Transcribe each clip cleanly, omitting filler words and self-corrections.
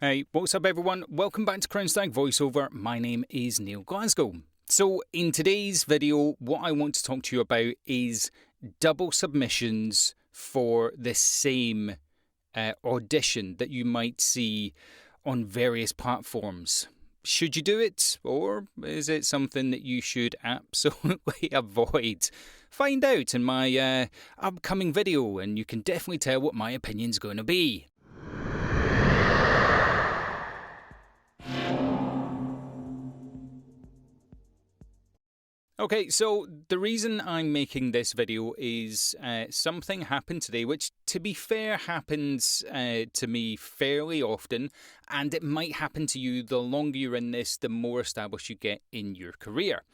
Hey, what's up everyone? Welcome back to Crown Stag voiceover. My name is Neil Glasgow. So in today's video, what I want to talk to you about is double submissions for the same audition that you might see on various platforms. Should you do it, or is it something that you should absolutely avoid? Find out in my upcoming video, and you can definitely tell what my opinion's going to be. Okay, so the reason I'm making this video is something happened today, which to be fair happens to me fairly often, and it might happen to you the longer you're in this, the more established you get in your career.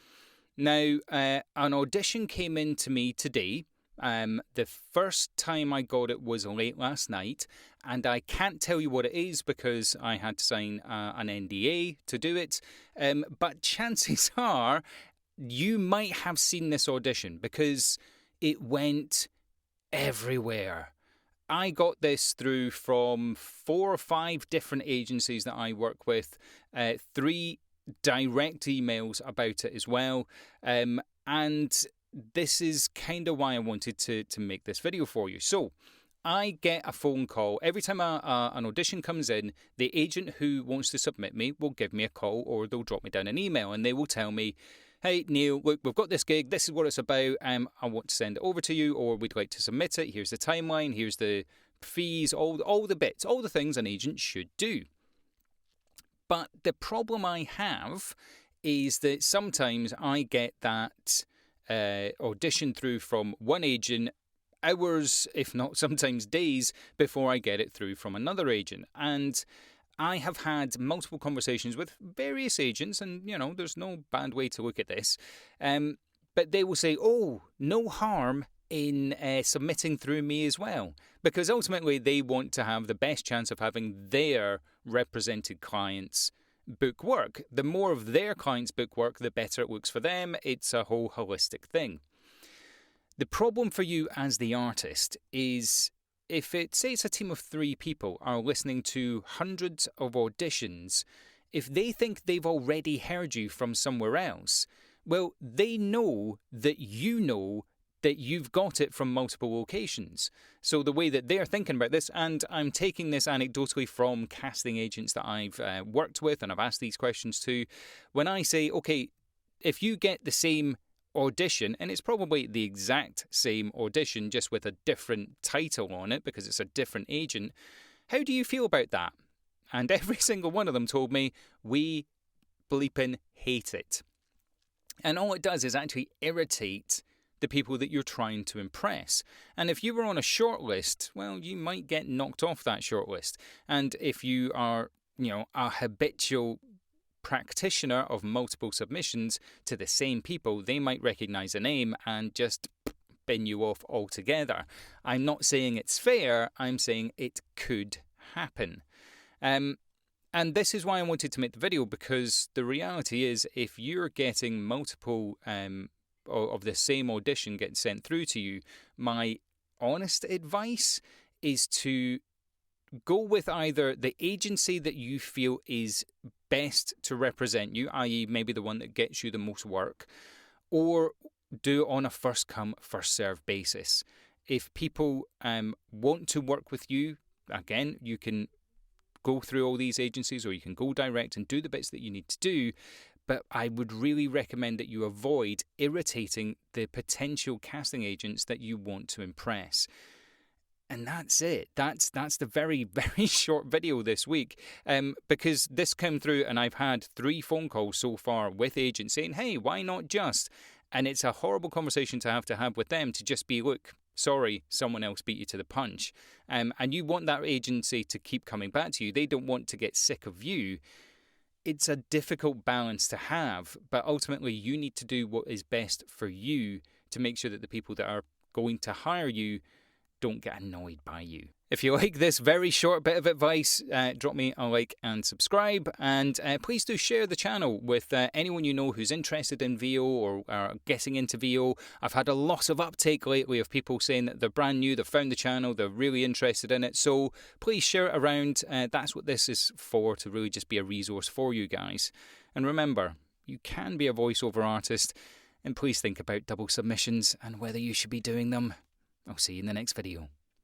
Now, an audition came in to me today. The first time I got it was late last night, and I can't tell you what it is because I had to sign an NDA to do it, but chances are you might have seen this audition because it went everywhere. I got this through from 4 or 5 different agencies that I work with, 3 direct emails about it as well, and this is kind of why I wanted to make this video for you. So I get a phone call every time an audition comes in. The agent who wants to submit me will give me a call, or they'll drop me down an email, and they will tell me, hey Neil, look, we've got this gig, this is what it's about, I want to send it over to you, or we'd like to submit it, here's the timeline, here's the fees, all the bits, all the things an agent should do. But the problem I have is that sometimes I get that audition through from one agent hours, if not sometimes days, before I get it through from another agent. And I have had multiple conversations with various agents, and, you know, there's no bad way to look at this, but they will say, oh, no harm in submitting through me as well, because ultimately they want to have the best chance of having their represented clients book work. The more of their clients book work, the better it looks for them. It's a whole holistic thing. The problem for you as the artist is, if say it's a team of 3 people are listening to hundreds of auditions, if they think they've already heard you from somewhere else, well, they know that you've got it from multiple locations. So the way that they're thinking about this, and I'm taking this anecdotally from casting agents that I've worked with and I've asked these questions to, when I say, okay, if you get the same audition, and it's probably the exact same audition just with a different title on it because it's a different agent, how do you feel about that? And every single one of them told me, we bleeping hate it. And all it does is actually irritate the people that you're trying to impress. And if you were on a shortlist, well, you might get knocked off that shortlist. And if you are, you know, a habitual practitioner of multiple submissions to the same people, they might recognize a name and just bin you off altogether. I'm not saying it's fair, I'm saying it could happen. And this is why I wanted to make the video, because the reality is, if you're getting multiple of the same audition getting sent through to you, my honest advice is to go with either the agency that you feel is best to represent you, i.e. maybe the one that gets you the most work, or do it on a first come, first served basis. If people want to work with you, again, you can go through all these agencies, or you can go direct and do the bits that you need to do, but I would really recommend that you avoid irritating the potential casting agents that you want to impress. And that's it. That's the very, very short video this week, because this came through and I've had 3 phone calls so far with agents saying, hey, why not just? And it's a horrible conversation to have with them, to just be, look, sorry, someone else beat you to the punch. And you want that agency to keep coming back to you. They don't want to get sick of you. It's a difficult balance to have, but ultimately you need to do what is best for you to make sure that the people that are going to hire you don't get annoyed by you. If you like this very short bit of advice, drop me a like and subscribe, and please do share the channel with anyone you know who's interested in VO or are getting into VO. I've had a lot of uptake lately of people saying that they're brand new, they've found the channel, they're really interested in it, so please share it around. That's what this is for, to really just be a resource for you guys. And remember, you can be a voiceover artist, and please think about double submissions and whether you should be doing them. I'll see you in the next video.